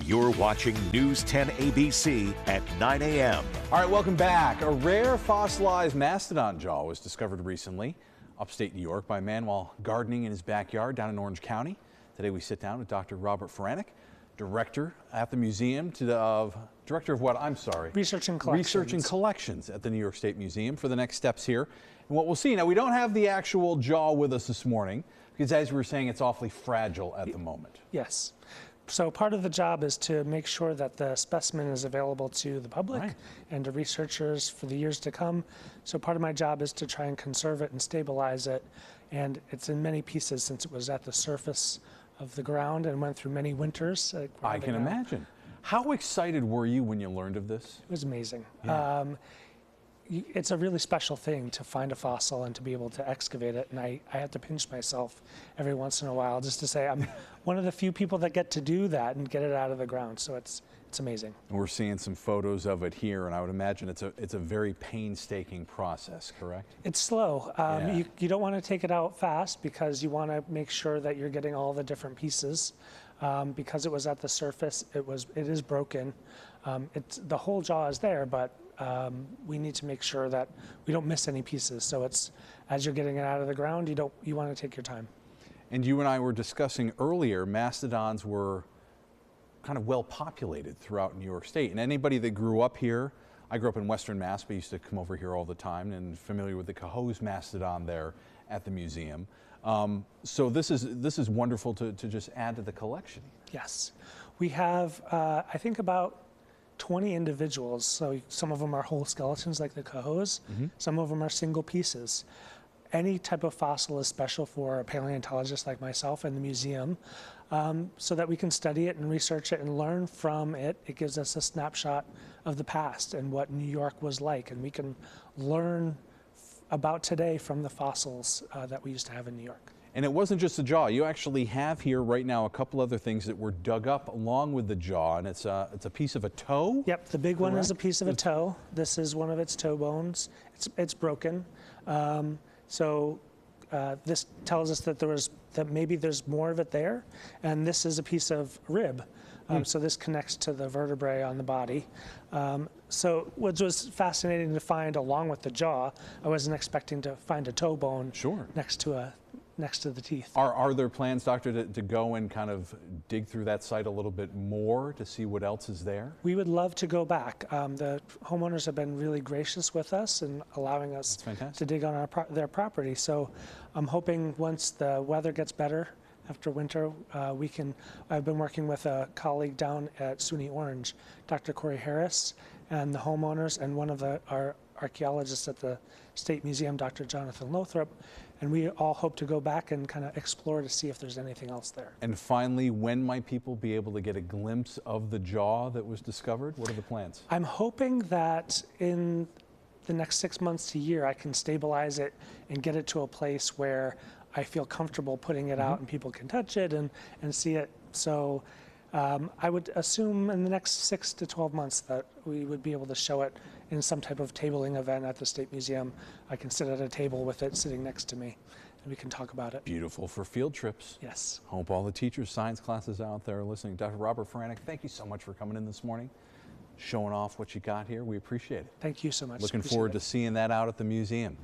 You're watching News 10 ABC at 9 a.m. All right, welcome back. A rare fossilized mastodon jaw was discovered recently upstate New York by a man while gardening in his backyard down in Orange County. Today we sit down with Dr. Robert Faranek, director at the museum, director of what? I'm sorry. Research and Collections. Research and Collections at the New York State Museum for the next steps here. And what we'll see, now we don't have the actual jaw with us this morning because as we were saying, it's awfully fragile at the moment. Yes. So part of the job is to make sure that the specimen is available to the public and to researchers for the years to come. So part of my job is to try and conserve it and stabilize it. And it's in many pieces since it was at the surface of the ground and went through many winters. I can imagine. How excited were you when you learned of this? It was amazing. Yeah. It's a really special thing to find a fossil and to be able to excavate it. And I have to pinch myself every once in a while just to say I'm one of the few people that get to do that and get it out of the ground. So it's amazing. We're seeing some photos of it here, and I would imagine it's a very painstaking process, correct? It's slow. You don't want to take it out fast because you want to make sure that you're getting all the different pieces. Because it was at the surface, it is broken. The whole jaw is there, but we need to make sure that we don't miss any pieces. So it's as you're getting it out of the ground, you want to take your time. And you and I were discussing earlier, mastodons were kind of well populated throughout New York State. And anybody that grew up here, I grew up in Western Mass, but used to come over here all the time and familiar with the Cohoes mastodon there at the museum. So this is wonderful to just add to the collection. Yes, we have I think about 20 individuals. So some of them are whole skeletons like the Cohoes. Some of them are single pieces. Any type of fossil is special for a paleontologist like myself and the museum, so that we can study it and research it and learn from it. It gives us a snapshot of the past and what New York was like, and we can learn about today from the fossils that we used to have in New York. And it wasn't just the jaw. You actually have here right now a couple other things that were dug up along with the jaw, and it's a piece of a toe? Yep, the big one is a piece of a toe. This is one of its toe bones. It's broken. This tells us that maybe there's more of it there, and this is a piece of rib. So this connects to the vertebrae on the body. So what was fascinating to find along with the jaw, I wasn't expecting to find a toe bone next to the teeth. Are there plans, Doctor, to go and kind of dig through that site a little bit more to see what else is there? We would love to go back. The homeowners have been really gracious with us and allowing us to dig on their property. So I'm hoping once the weather gets better after winter, I've been working with a colleague down at SUNY Orange, Dr. Corey Harris, and the homeowners, and one of our archaeologists at the State Museum, Dr. Jonathan Lothrop, and we all hope to go back and kind of explore to see if there's anything else there. And finally, when might people be able to get a glimpse of the jaw that was discovered? What are the plans? I'm hoping that in the next 6 months to a year, I can stabilize it and get it to a place where I feel comfortable putting it out and people can touch it and see it. So I would assume in the next 6 to 12 months that we would be able to show it in some type of tabling event at the State Museum. I can sit at a table with it sitting next to me and we can talk about it. Beautiful for field trips. Yes. Hope all the teachers, science classes out there are listening. Dr. Robert Faranek, thank you so much for coming in this morning, showing off what you got here. We appreciate it. Thank you so much. Looking forward to seeing that out at the museum.